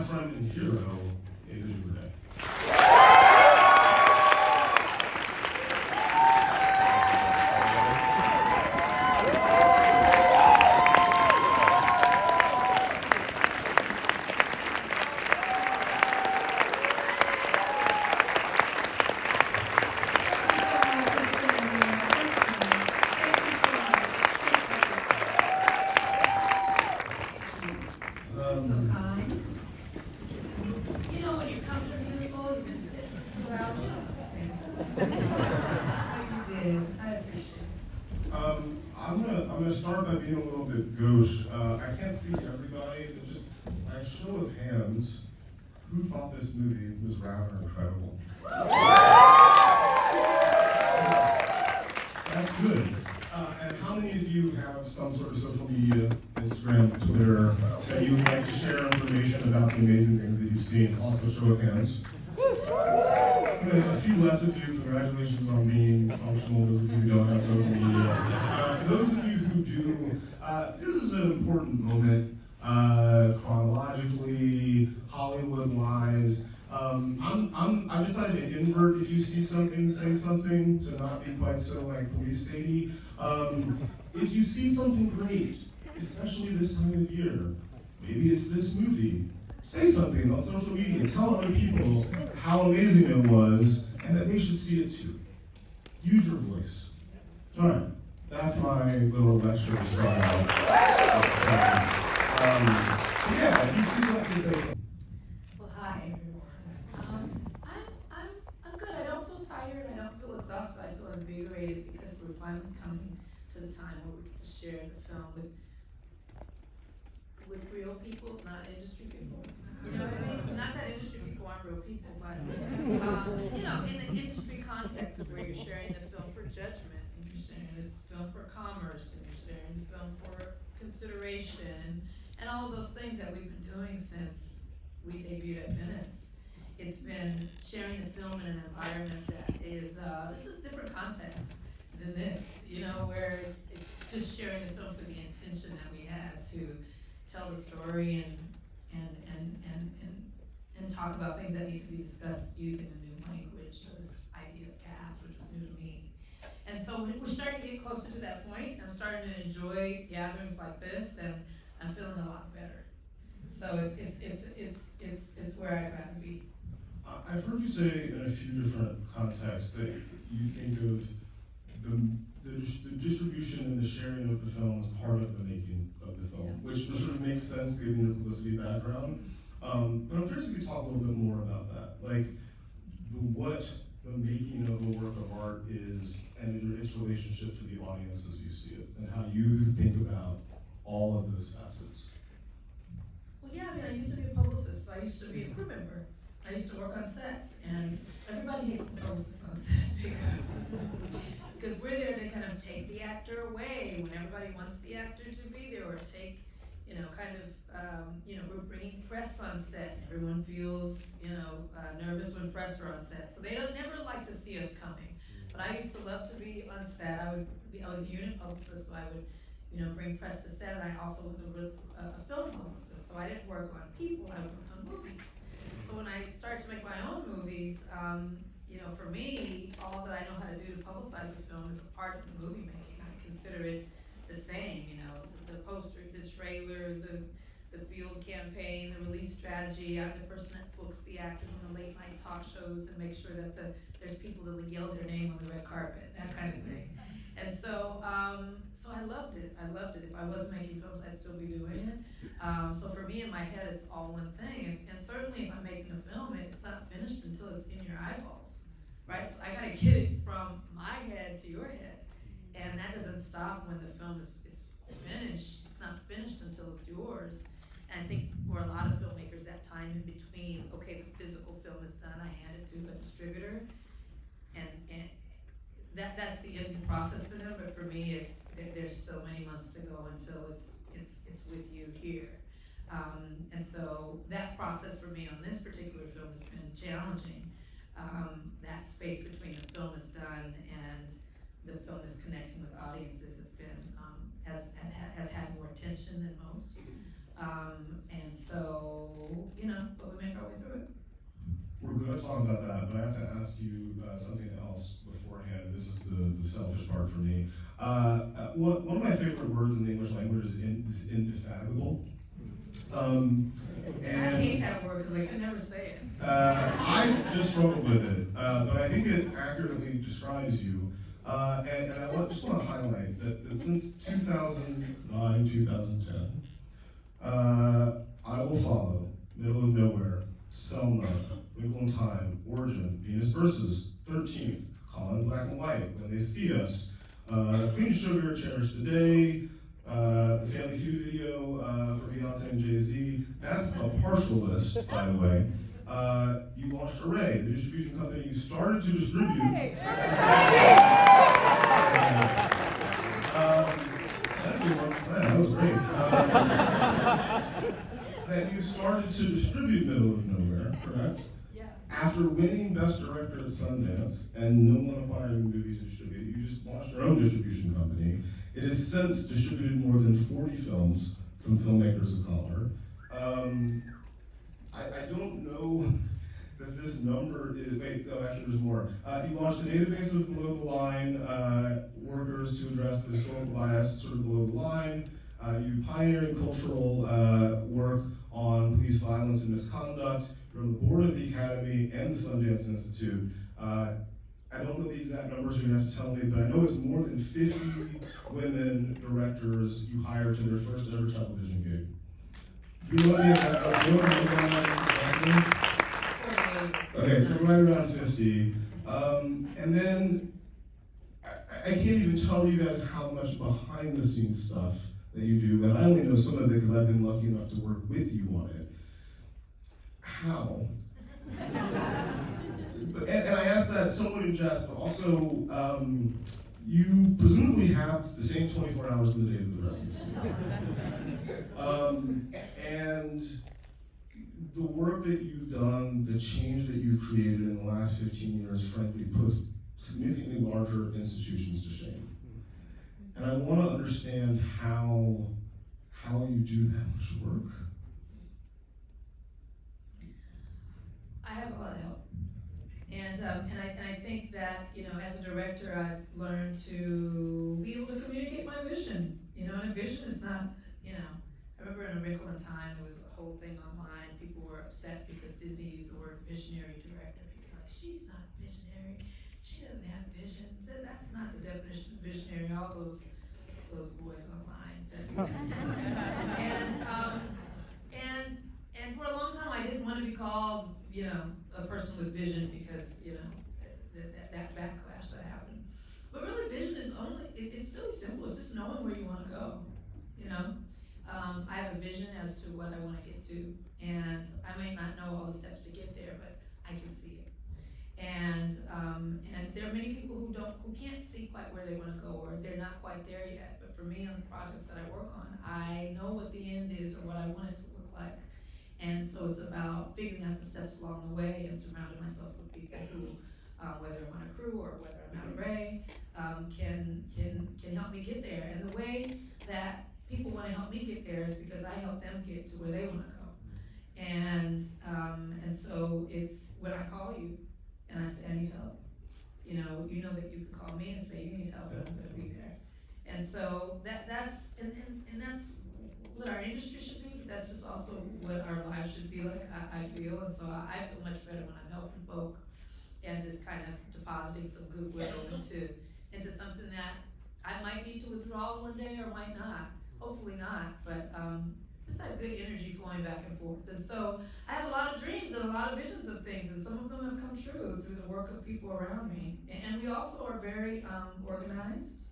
friend and hero, Ava DuVernay. I'm gonna start by being a little bit gauche. I can't see everybody, but just by a show of hands, who thought this movie was rather incredible? That's good. And how many of you have some sort of social media, Instagram, Twitter, that you would like to share information about the amazing things that you've seen? Also, show of hands. A few less of you, congratulations on being functional. Those of you who don't have social media. Those of you who do, this is an important moment, chronologically, Hollywood-wise. I decided to invert if you see something, say something, to not be quite so like police statey. If you see something great, especially this time of year, maybe it's this movie, say something on social media, tell other people how amazing it was and that they should see it too. Use your voice. All right, that's my little lecture to start out. Yeah, if you see something, say something. Well, hi everyone. I'm good. I don't feel tired. I don't feel exhausted. I feel invigorated because we're finally coming to the time where we can share the film with real people, not industry people. You know what I mean? Not that industry people aren't real people, but in the industry context of where you're sharing the film for judgment, and you're sharing this film for commerce, and you're sharing the film for consideration, and all of those things that we've been doing since we debuted at Venice. It's been sharing the film in an environment that is this is a different context than this, where it's just sharing the film for the intention that we had to tell the story and talk about things that need to be discussed using the new language, this idea of cast, which was new to me. And so we're starting to get closer to that point. I'm starting to enjoy gatherings like this, and I'm feeling a lot better. So it's where I'd rather be. I've heard you say in a few different contexts that you think of the distribution and the sharing of the film as part of the making of the film, which sort of makes sense given your publicity background. But I'm curious if you could talk a little bit more about that, like what the making of a work of art is and its relationship to the audience as you see it, and how you think about all of those facets. Well, yeah, I used to be a publicist, so I used to be a crew member. I used to work on sets, and everybody hates the publicist on set because we're there to kind of take the actor away when everybody wants the actor to be there, or take, we're bringing press on set. Everyone feels, nervous when press are on set, so they don't never like to see us coming. But I used to love to be on set. I was a unit publicist, so I would, bring press to set, and I also was a film publicist, so I didn't work on people. I worked on movies. So when I started to make my own movies, for me, all that I know how to do to publicize a film is a part of the movie making. I consider it the same, the poster, the trailer, the field campaign, the release strategy. I'm the person that books the actors in the late night talk shows and make sure that there's people that would yell their name on the red carpet, that kind of thing. And so I loved it. If I wasn't making films, I'd still be doing it. So for me, in my head, it's all one thing. And certainly if I'm making a film, it's not finished until it's in your eyeballs, right? So I gotta get it from my head to your head. And that doesn't stop when the film is finished. It's not finished until it's yours. And I think for a lot of filmmakers, that time in between, okay, the physical film is done, I hand it to a distributor, and that's the end process for them. But for me, there's still many months to go until it's with you here. And so that process for me on this particular film has been challenging. That space between the film is done and the film is connecting with audiences has been has had more tension than most. And so, you know, but we make our way through it. We're going to talk about that, but I have to ask you something else beforehand. This is the selfish part for me. One of my favorite words in the English language is indefatigable. I hate that word because I can never say it. I just struggle with it, but I think it accurately describes you. And I just want to highlight that since 2009, 2010, I Will Follow, Middle of Nowhere, Selma, Wrinkle in Time, Origin, Venus Versus, 13th, Colin Black and White, When They See Us, Queen Sugar, Cherish the Day, the Family Feud video for Beyonce and Jay-Z. That's a partial list, by the way. You launched Array, the distribution company you started to distribute. That was great. That you started to distribute Middle of Nowhere, correct? Yeah. After winning Best Director at Sundance and no one acquiring the movies to distribute, you just launched your own distribution company. It has since distributed more than 40 films from filmmakers of color. I don't know that this number is, actually there's more. You launched a database of below the line workers to address the historical bias sort of below the line. You pioneering cultural work on police violence and misconduct. You're on the board of the Academy and the Sundance Institute. I don't know the exact numbers, you're gonna have to tell me, but I know it's more than 50 women directors you hired to their first ever television gig. Do you know any of that? Okay, so right around 50. And then, I can't even tell you guys how much behind the scenes stuff that you do, and I only know some of it because I've been lucky enough to work with you on it. How? And I ask that somewhat in jest, but also, you presumably have the same 24 hours in the day that the rest of us do. And the work that you've done, the change that you've created in the last 15 years, frankly, puts significantly larger institutions to shame. And I want to understand how you do that much work. I have a lot of help. And I think that, you know, as a director, I've learned to be able to communicate my vision. You know, and a vision is not, you know, I remember in A Wrinkle in Time, there was a whole thing online. People were upset because Disney used the word visionary director. People were like, she's not visionary. She doesn't have vision. So that's not the definition of visionary. All those boys online. And for a long time, I didn't want to be called, you know, a person with vision because, you know, that backlash that happened. But really, vision is it's really simple. It's just knowing where you want to go, you know. I have a vision as to what I want to get to, and I might not know all the steps to get there, but I can see it. And there are many people who can't see quite where they want to go, or they're not quite there yet. But for me, on the projects that I work on, I know what the end is or what I want it to look like. And so it's about figuring out the steps along the way and surrounding myself with people who, whether I'm on a crew or whether I'm at Array, can help me get there. And the way that people want to help me get there is because I help them get to where they want to go. And so it's when I call you and I say I need help. You know that you can call me and say you need help and I'm going to be there. And so that's what our industry should be, but that's just also what our lives should be like, I feel. And so I feel much better when I'm helping folk and just kind of depositing some goodwill into something that I might need to withdraw one day or might not. Hopefully not, but just that good energy flowing back and forth. And so I have a lot of dreams and a lot of visions of things, and some of them have come true through the work of people around me. And we also are very organized.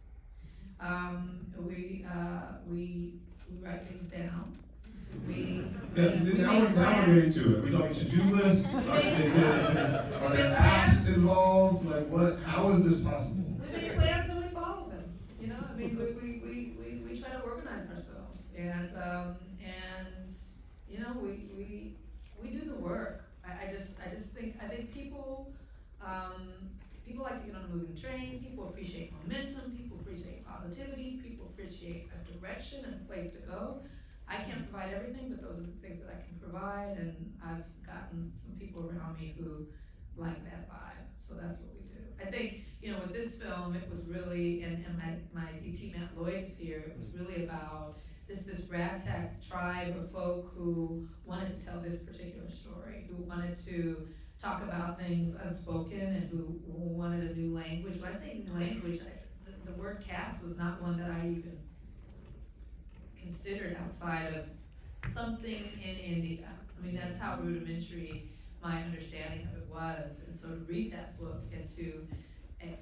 We write things down. Now we're getting to it. We're talking to-do lists. Are there apps involved? Like what? How is this possible? We make plans and we follow them. You know, I mean, we try to organize ourselves, and you know, we do the work. I think people like to get on a moving train. People appreciate momentum. People appreciate positivity. People appreciate a direction and a place to go. I can't provide everything, but those are the things that I can provide, and I've gotten some people around me who like that vibe, so that's what we do. I think, with this film, it was really, and my DP Matt Lloyd's here, it was really about just this ragtag tribe of folk who wanted to tell this particular story, who wanted to talk about things unspoken, and who wanted a new language. When I say new language, the word cats was not one that I even considered outside of something in India. I mean, that's how rudimentary my understanding of it was. And so to read that book and to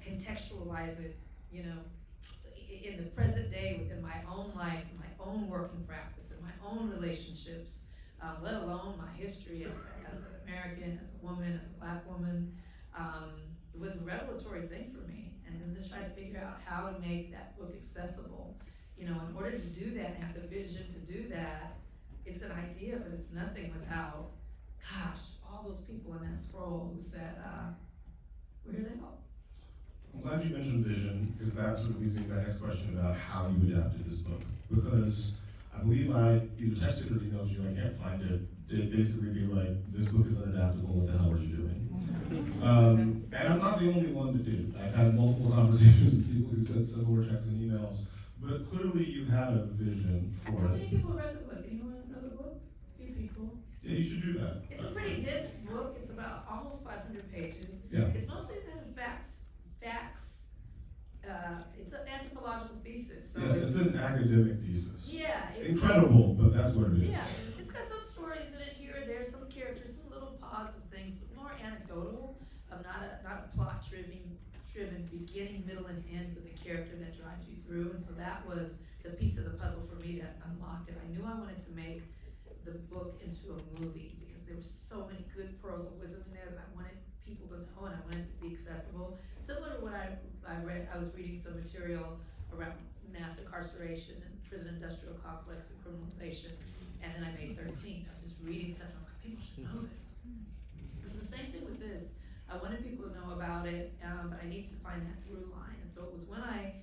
contextualize it, in the present day, within my own life, my own working practice, and my own relationships, let alone my history as an American, as a woman, as a Black woman, it was a revelatory thing for me. And then to try to figure out how to make that book accessible. In order to do that and have the vision to do that, it's an idea, but it's nothing without, all those people in that scroll who said, we're here to help. I'm glad you mentioned vision, because that sort of leads me to my next question about how you adapted this book. Because I believe I either texted or emailed you, I can't find it. It basically be like, this book is unadaptable, what the hell are you doing? And I'm not the only one that did. I've had multiple conversations with people who sent similar texts and emails, but clearly you had a vision for How it. many people read the book? Anyone know the book? A few people. Yeah, you should do that. It's a pretty dense book. It's about almost 500 pages. Yeah. It's mostly facts. It's an anthropological thesis. So Yeah, it's an academic thesis. Yeah. Incredible, but that's what it is. Yeah, it's got some stories in it here or there, some characters, some little pods of things, but more anecdotal, not a plot-driven beginning, middle, and end with a character that drives you through. And so that was the piece of the puzzle for me that unlocked it. I knew I wanted to make the book into a movie because there were so many good pearls of wisdom in there that I wanted people to know, and I wanted it to be accessible. Similar to what I read, I was reading some material around mass incarceration and prison industrial complex and criminalization, and then I made 13. I was just reading stuff, and I was like, people should know this. It was the same thing with this. I wanted people to know about it, but I need to find that through line. And so it was when I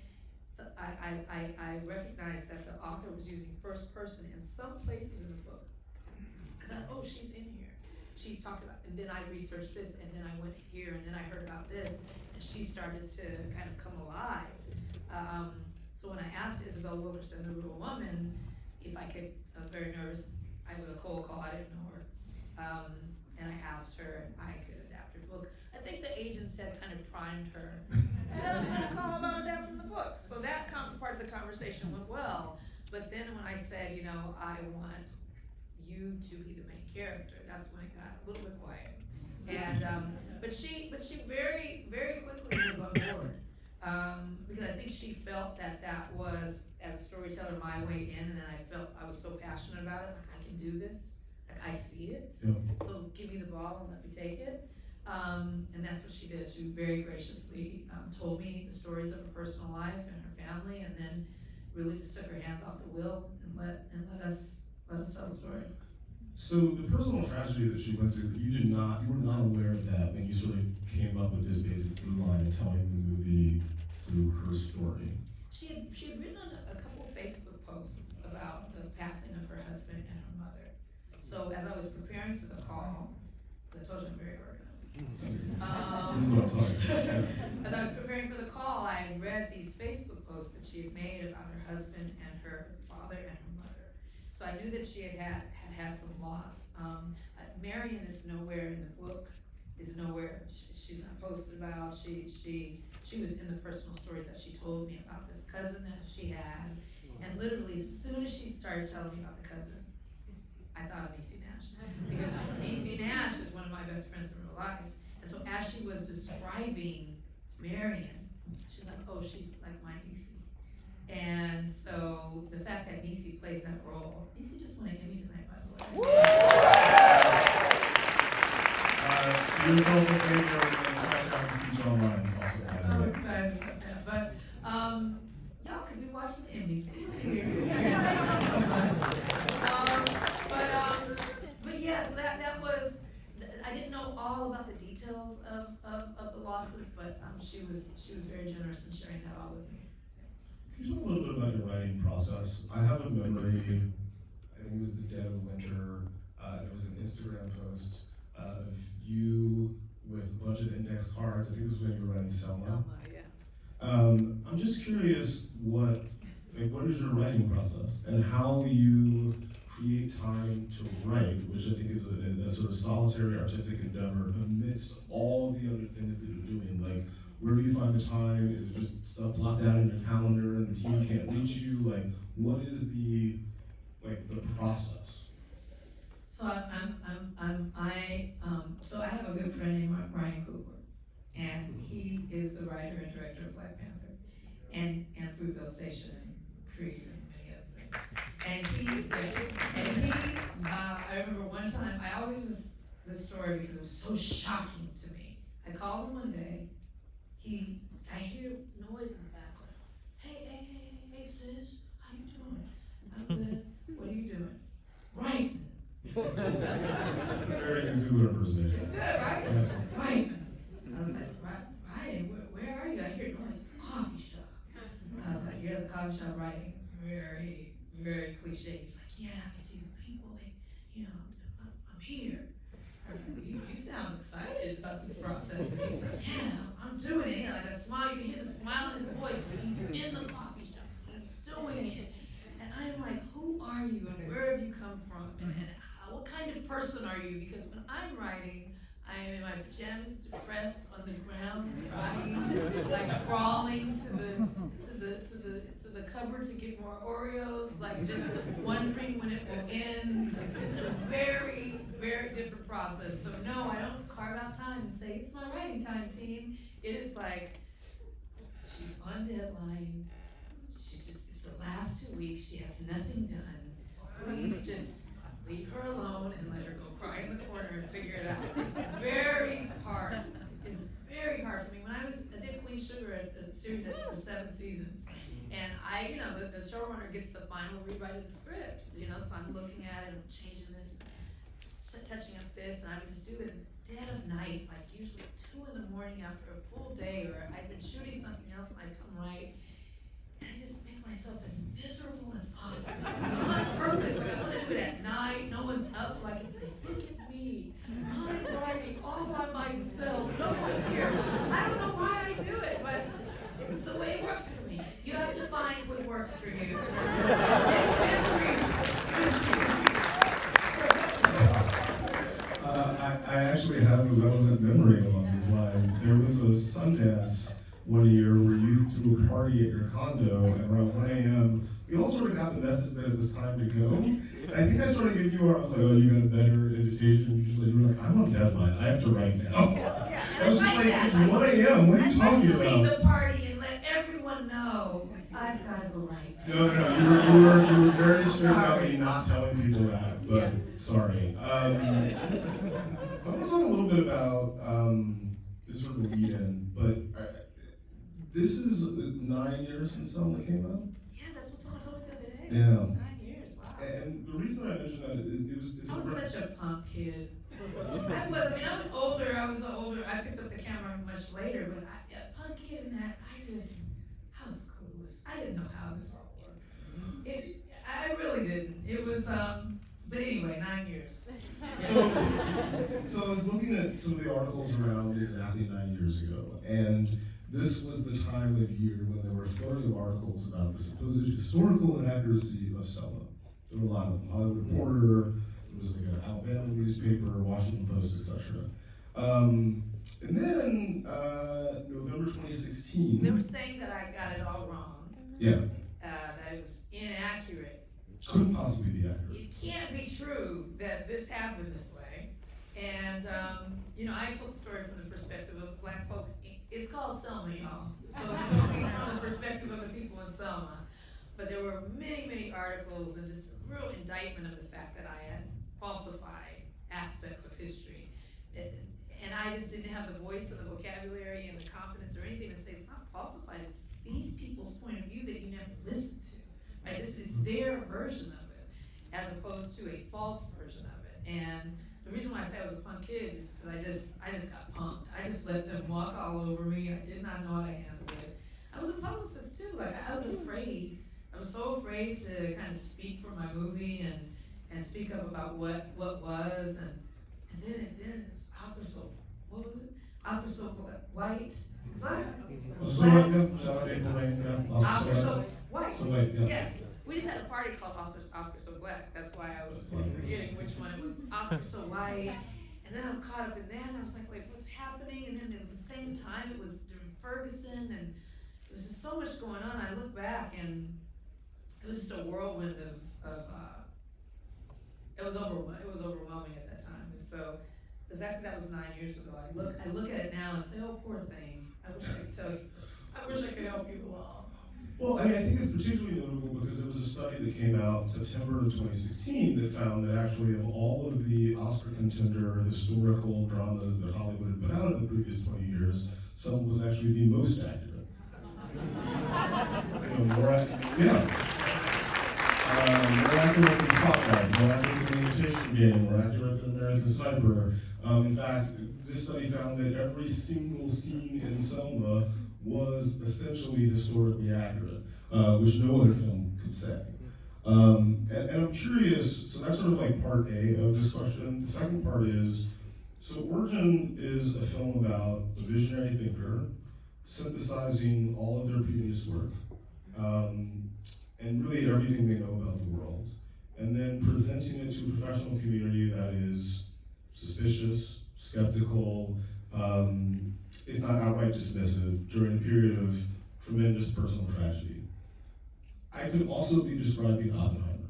recognized that the author was using first person in some places in the book. I thought, oh, she's in here. She talked about, and then I researched this, and then I went here, and then I heard about this, and she started to kind of come alive. So when I asked Isabel Wilkerson, the Real Woman, if I could, I was very nervous. I was a cold call, I didn't know her. And I asked her if I could adapt her book. I think the agents had kind of primed her. And I'm gonna call about adapting the book. So that part of the conversation went well. But then when I said, I want you to be the main character, that's when it got a little bit quiet. And but she very, very quickly was on board. Because I think she felt that was, as a storyteller, my way in, and then I felt I was so passionate about it, like I can do this, like I see it, so give me the ball and let me take it. And that's what she did. She very graciously told me the stories of her personal life and her family, and then really just took her hands off the wheel and let us tell the story. So the personal tragedy that she went through, you were not aware of that when you sort of came up with this basic through line and telling the movie through her story. She had written on a couple of Facebook posts about the passing of her husband and her mother. So as I was preparing for the call, because I told you I'm very organized. This is what I'm talking about. As I was preparing for the call, I had read these Facebook posts that she had made about her husband and her father and her mother. So I knew that she had some loss. Marion is nowhere in the book, is nowhere. She's not posted about. She was in the personal stories that she told me about this cousin that she had. And literally, as soon as she started telling me about the cousin, I thought of Niecy Nash. Because Niecy Nash is one of my best friends in real life. And so as she was describing Marion, she's like, oh, she's like my Niecy. And so the fact that Niecy plays that role, Niecy just won an Emmy tonight, by the way. You're so speech online also. So excited about that. But y'all could be watching the Emmys. But yeah, so that was, I didn't know all about the details of the losses, but she was very generous in sharing that all with me. Can you talk a little bit about your writing process? I have a memory, think it was the dead of winter. There was an Instagram post of you with a bunch of index cards. I think this was when you were writing Selma. Yeah. I'm just curious what is your writing process and how you create time to write, which I think is a sort of solitary artistic endeavor amidst all the other things that you're doing. Like, where do you find the time? Is it just stuff blocked out in your calendar and the team can't reach you? Like, what is the process? So so I have a good friend named Ryan Coogler, and he is the writer and director of Black Panther and Fruitvale Station and Creed and many other things. I remember one time, I always use this story because it was so shocking to me. I called him one day. I hear noise in the background. Hey, sis, how you doing? I'm good. What are you doing? Writing. Very good impersonation. It's good, right? Yes. Right. I was like, writing? Where are you? I hear noise. Coffee shop. I was like, you're at the coffee shop writing. Very, very cliche. He's like, yeah, I see the people. I'm here. I was like, you sound excited about this process. And he's like, yeah, I'm doing it. Like a smile, you can hear the smile in his voice. But he's in the coffee shop. He's doing it. And I'm like, who are you and where have you come from? And what kind of person are you? Because when I'm writing, I am in my pajamas, depressed on the ground, crying, like crawling to the cupboard to get more Oreos, like just wondering when it will end. It's a very, very different process. So no, I don't carve out time and say, it's my writing time, team. It is like, she's on deadline. It's the last 2 weeks. She has nothing done. Please just leave her alone and let her go cry in the corner and figure it out. It's very hard. It's very hard for me. When I did Queen Sugar, a series that for 7 seasons, and the showrunner gets the final rewrite of the script, so I'm looking at it, I'm changing this, touching up this, and I would just do it dead of night, like usually 2 in the morning after a full day, or I've been shooting something else and I come right, and I just make myself as miserable as possible. So on purpose, like I want to do it at night, no one's up, so I can say, look at me, I'm writing all by myself, no one's here. I don't know why I do it, but it's the way it works for me. You have to find what works for you. I actually have a relevant memory along these lines. There was a Sundance one year where you threw a party at your condo, and around 1 a.m., we all sort of got the message that it was time to go. And I think I started giving you I was like, oh, you got a better invitation. You were like, I'm on deadline. I have to write now. Yeah, I was just like, it's 1 a.m. What are you talking about? Leave the party and let everyone know I've got to go right now. No, you were very strict about me not telling people that, but sorry. I want to talk a little bit about this sort of lead in, but this is 9 years since Selma came out? Yeah, that's what someone told me the other day. Yeah. 9 years, wow. And the reason I mentioned that it's I was such a punk kid. I was older, I picked up the camera much later, but a punk kid in that, I was clueless. I didn't know how this all worked. I really didn't. It was, but anyway, 9 years. So I was looking at some of the articles around exactly 9 years ago, and this was the time of year when there were a flurry of articles about the supposed historical inaccuracy of Selma. There were a lot of them. Hollywood Reporter, there was like an Alabama newspaper, Washington Post, etc. And then November 2016. They were saying that I got it all wrong. Yeah. That it was inaccurate. Couldn't possibly be accurate. It can't be true that this happened this way. And, I told the story from the perspective of Black folk. It's called Selma, y'all. So it's going to be from the perspective of the people in Selma. But there were many, many articles and just a real indictment of the fact that I had falsified aspects of history. And I just didn't have the voice or the vocabulary and the confidence or anything to say it's not falsified. It's these people's point of view that you never listened to. Right? It's their version of it, as opposed to a false version of it. And the reason why I say I was a punk kid is because I just got punked. I just let them walk all over me. I did not know how to handle it. I was a publicist too. Like I was afraid. I was so afraid to kind of speak for my movie, and and speak up about what was, and then it's Oscar so, what was it? Oscar so white, black, Oscar so white. Yeah. We just had a party called Oscar So Black. That's why I was forgetting which one it was. Oscar So White. And then I'm caught up in that, and I was like, wait, what's happening? And then it was the same time, it was during Ferguson, and there was just so much going on. I look back, and it was just a whirlwind it was overwhelming at that time. And so the fact that was 9 years ago, I look at it now and say, oh, poor thing. I wish I could tell you. I wish I could help you along. Well, I mean, I think it's particularly notable because there was a study that came out September of 2016 that found that actually of all of the Oscar contender historical dramas that Hollywood had put out in the previous 20 years, some was actually the most accurate. More accurate than Spotlight, more accurate than The Imitation Game, more accurate than American Sniper. In fact, this study found that every single scene in Selma was essentially historically accurate, which no other film could say. And I'm curious, so that's sort of like part A of this question. The second part is, so Origin is a film about a visionary thinker synthesizing all of their previous work, and really everything they know about the world, and then presenting it to a professional community that is suspicious, skeptical, if not outright dismissive, during a period of tremendous personal tragedy. I could also be describing Oppenheimer.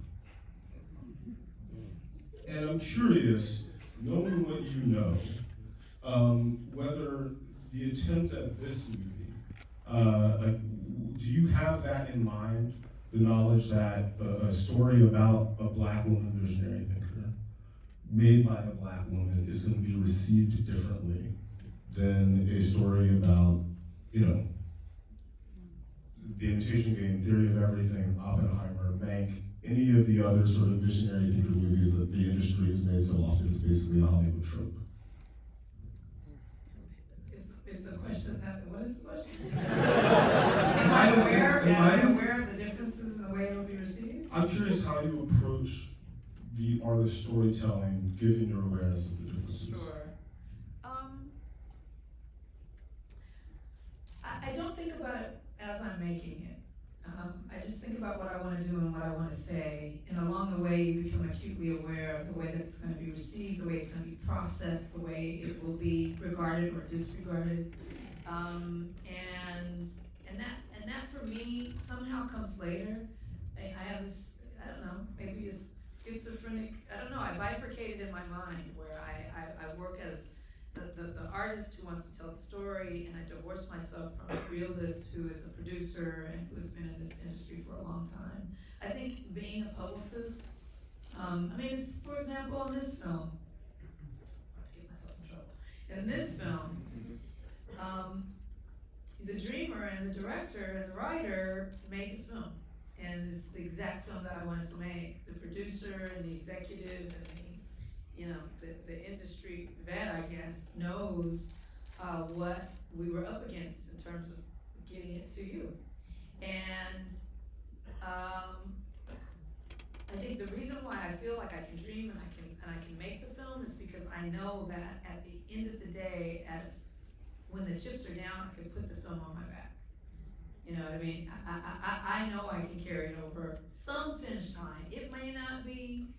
And I'm curious, knowing what you know, whether the attempt at this movie, do you have that in mind, the knowledge that a story about a Black woman visionary thinker, made by a Black woman, is going to be received differently than a story about, The Imitation Game, Theory of Everything, Oppenheimer, Mank, any of the other sort of visionary thinker movies that the industry has made so often? It's basically a Hollywood trope. Is the question that, what is the question? Am I aware of the differences in the way it will be received? I'm curious how you approach the art of storytelling, given your awareness of the differences. Sure. I don't think about it as I'm making it. I just think about what I want to do and what I want to say, and along the way you become acutely aware of the way that it's going to be received, the way it's going to be processed, the way it will be regarded or disregarded, and that for me somehow comes later. I have this, I don't know, maybe it's schizophrenic, I don't know, I bifurcated in my mind where I work as the artist who wants to tell the story, and I divorce myself from a realist who is a producer and who has been in this industry for a long time. I think being a publicist, it's, for example, in this film, not to get myself in trouble, in this film, the dreamer and the director and the writer made the film, and it's the exact film that I wanted to make. The producer and the executive and the industry vet, I guess, knows what we were up against in terms of getting it to you. And I think the reason why I feel like I can dream and I can make the film is because I know that at the end of the day, as when the chips are down, I can put the film on my back. You know what I mean? I know I can carry it over some finish line. It may not be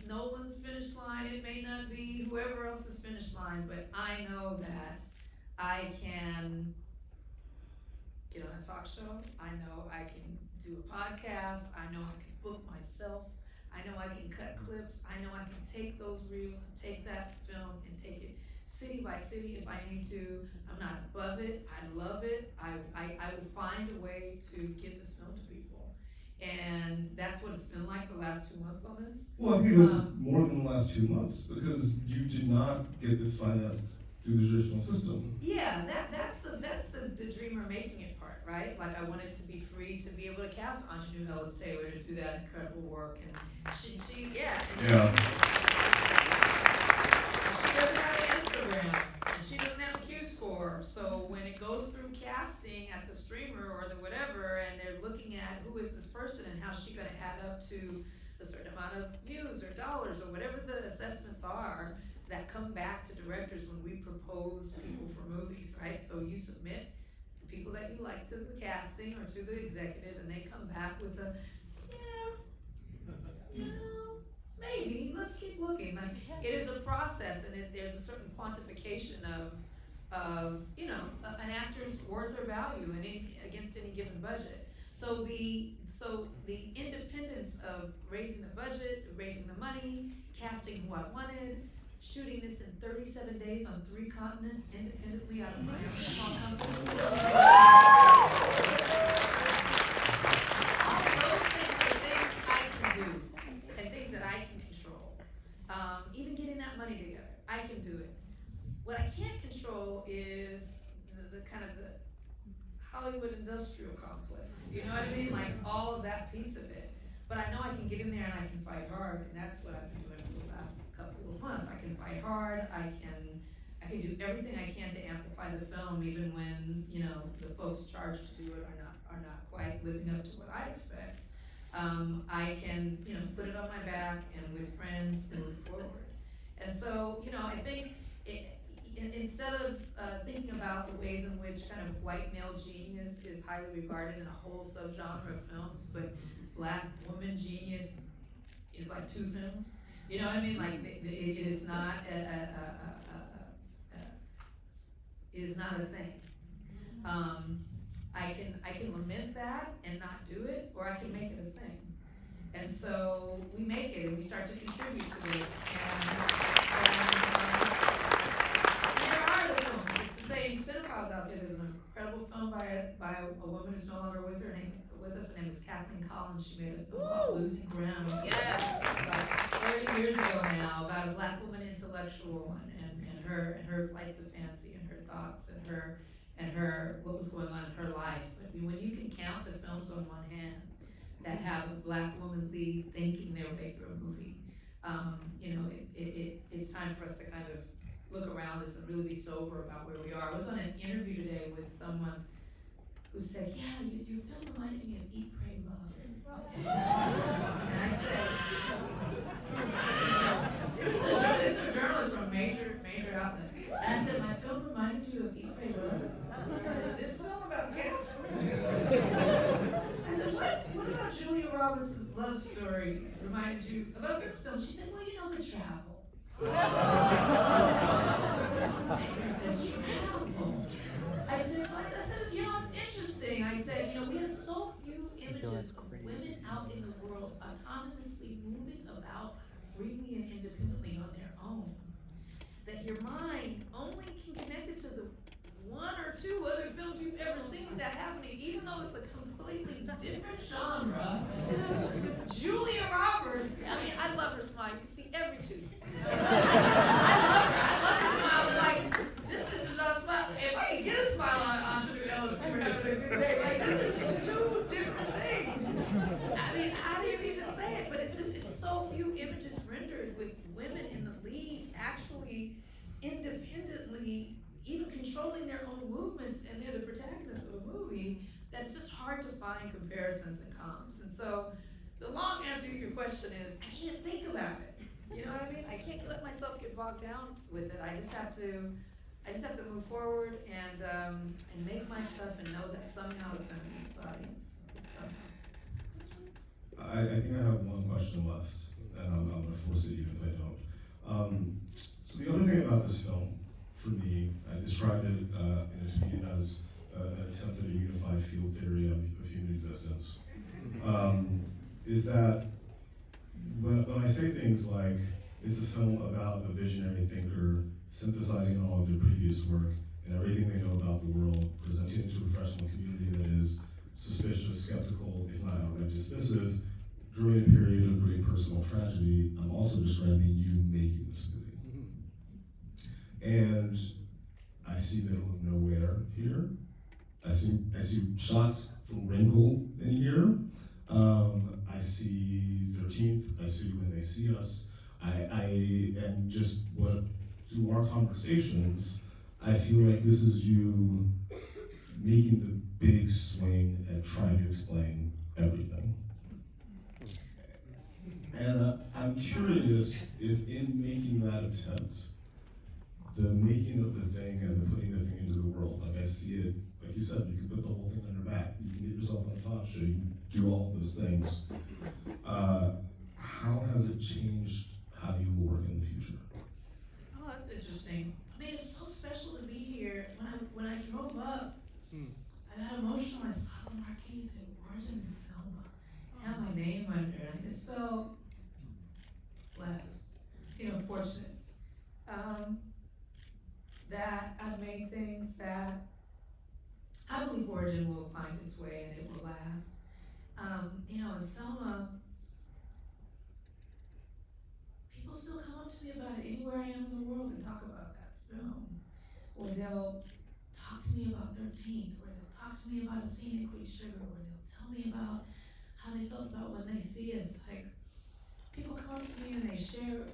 Nolan's finish line, it may not be whoever else's finish line, but I know that I can get on a talk show, I know I can do a podcast, I know I can book myself, I know I can cut clips, I know I can take those reels and take that film and take it city by city if I need to. I'm not above it, I love it, I will find a way to get this film to people. And that's what it's been like the last 2 months on this. Well, I think it was more than the last 2 months, because you did not get this financed through the traditional system. Yeah, that's the dreamer making it part, right? Like I wanted to be free to be able to cast Angelou Ellis Taylor to do that incredible work, and she She doesn't have an Instagram, and she doesn't have a Q score. So when it goes through casting at the streamer or the whatever, and they're looking at who is this person and how's she going to add up to a certain amount of views or dollars or whatever the assessments are that come back to directors when we propose people for movies, right? So you submit the people that you like to the casting or to the executive, and they come back with a, maybe, let's keep looking. Like, it is a process, and there's a certain quantification of an actor's worth or value against any given budget. So the independence of raising the budget, raising the money, casting who I wanted, shooting this in 37 days on 3 continents independently out of my own small company. All of those things are things I can do and things that I can control. Even getting that money together, I can do it. What I can't control is the kind of the Hollywood industrial complex. You know what I mean? Like all of that piece of it. But I know I can get in there and I can fight hard, and that's what I've been doing for the last couple of months. I can fight hard. I can do everything I can to amplify the film, even when the folks charged to do it are not quite living up to what I expect. I can put it on my back and with friends move forward. And so I think instead of thinking about the ways in which kind of white male genius is highly regarded in a whole subgenre of films, but Black woman genius is like 2 films. You know what I mean? Like it is not it is not a thing. I can lament that and not do it, or I can make it a thing. And so we make it, and we start to contribute to this. And there are the films. It's to say, cinephiles out there. There's an incredible film by a woman who's no longer with us. Her name is Kathleen Collins. She made a film called Losing Ground. Yes, about 30 years ago now, about a Black woman intellectual and her flights of fancy and her thoughts and her what was going on in her life. But when you can count the films on one hand that have a Black woman lead thinking their way through a movie, it's time for us to kind of look around us and really be sober about where we are. I was on an interview today with someone who said, your film reminded me of Eat, Pray, Love. And I said, this is a journalist from a major outlet. And I said, my film reminded you of Eat, Pray, Love? I said, this film about cats? I said, what about Julia Roberts' love story reminded you about this film? She said, well, the travel. I said, it's interesting. I said, we have so few images of women out in the world autonomously moving about freely and independently on their own, that your mind only can connect it to the 1 or 2 other films you've ever seen with that happening, even though it's a completely different genre. Julia Roberts, I love her smile. You can see every tooth. I love her smile. Like, this is just a smile. If I can get a smile on Julia Roberts, we're having a good day. Like, these are 2 different things. How do you even say it? But it's so few images rendered with women in the lead actually independently even controlling their own movements, and they're the protagonists of a movie, that's just hard to find comparisons and comps. And so the long answer to your question is, I can't think about it. You know what I mean? I can't let myself get bogged down with it. I just have to move forward and make my stuff and know that somehow it's going to meet its audience. Somehow. I think I have one question left, and I'm going to force it even if I don't. So the other thing about this film, for me, I described it in a tweet as an attempt at a unified field theory of human existence. Is that when I say things like it's a film about a visionary thinker synthesizing all of their previous work and everything they know about the world, presenting it to a professional community that is suspicious, skeptical, if not outright dismissive, during a period of great personal tragedy, I'm also describing you making this movie. And I see Middle of Nowhere here. I see shots from Wrinkle in here. I see 13th. I see When They See Us. And just what through our conversations, I feel like this is you making the big swing and trying to explain everything. And I'm curious if in making that attempt, the making of the thing and the putting the thing into the world, like I see it, like you said, you can put the whole thing on your back, you can get yourself on a talk show, you can do all of those things. How has it changed how you will work in the future? Oh, that's interesting. I mean, it's so special to be here. When I drove up, I got emotional. I saw the marquee and Origin and Selma. I had my name under it. I just felt blessed, fortunate. That I've made things that I believe Origin will find its way and it will last. In Selma, people still come up to me about it anywhere I am in the world and talk about that film. Or they'll talk to me about 13th, or they'll talk to me about a scene in Queen Sugar, or they'll tell me about how they felt about when they see us. Like, people come up to me and they share,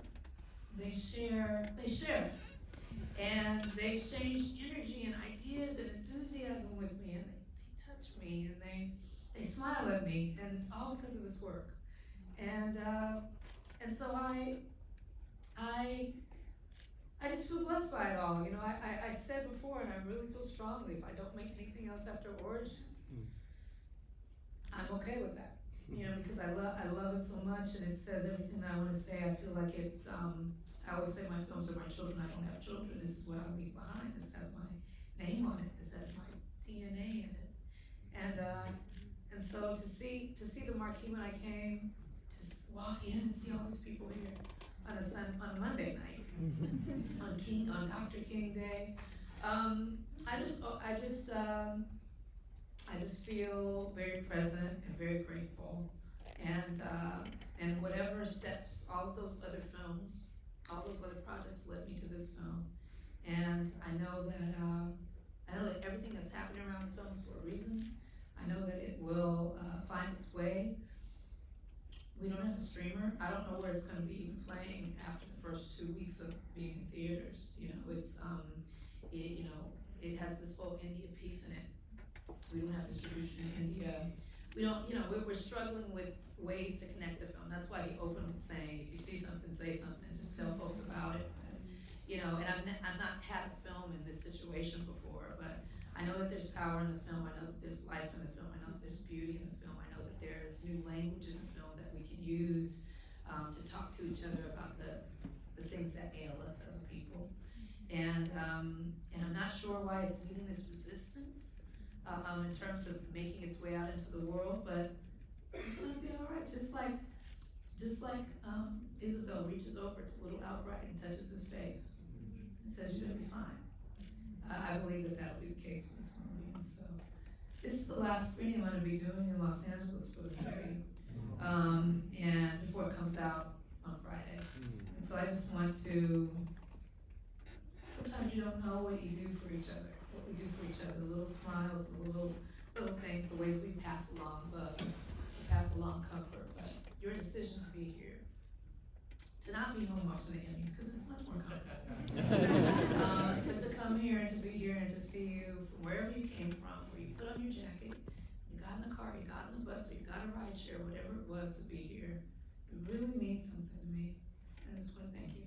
and they exchange energy and ideas and enthusiasm with me, and they touch me, and they smile at me, and it's all because of this work. And so I just feel blessed by it all. I said before, and I really feel strongly, if I don't make anything else after Origin, I'm okay with that. Because I love it so much, and it says everything I want to say. I feel like it. I always say my films are my children. I don't have children. This is what I leave behind. This has my name on it. This has my DNA in it. And so to see the marquee when I came, to walk in and see all these people here on Monday night, on Dr. King Day, I just feel very present and very grateful, and whatever steps, all of those other films, all those other projects led me to this film, and I know that everything that's happening around the film is for a reason. I know that it will find its way. We don't have a streamer. I don't know where it's going to be even playing after the first 2 weeks of being in theaters. It has this whole India piece in it. We don't have distribution in India. We don't, we're struggling with ways to connect the film. That's why he opened with saying, if you see something, say something, just tell folks about it. And I've not had a film in this situation before, but I know that there's power in the film. I know that there's life in the film. I know that there's beauty in the film. I know that there's new language in the film that we can use to talk to each other about the things that ail us as a people. And I'm not sure why it's meeting this resistance in terms of making its way out into the world, but it's gonna be all right. Just like Isabel reaches over to little Albright and touches his face and says, "You're gonna be fine." I believe that that'll be the case with this movie. And so this is the last screening I'm gonna be doing in Los Angeles for the movie, and before it comes out on Friday. And so I just want to. Sometimes you don't know what you do for each other, the little smiles, the little things, the ways we pass along love, pass along comfort. But your decision to be here, to not be home watching the Emmys, because it's much more comfortable. But to come here and to be here and to see you from wherever you came from, where you put on your jacket, you got in the car, you got in the bus, or you got a ride share, whatever it was to be here, it really means something to me. I just want to thank you.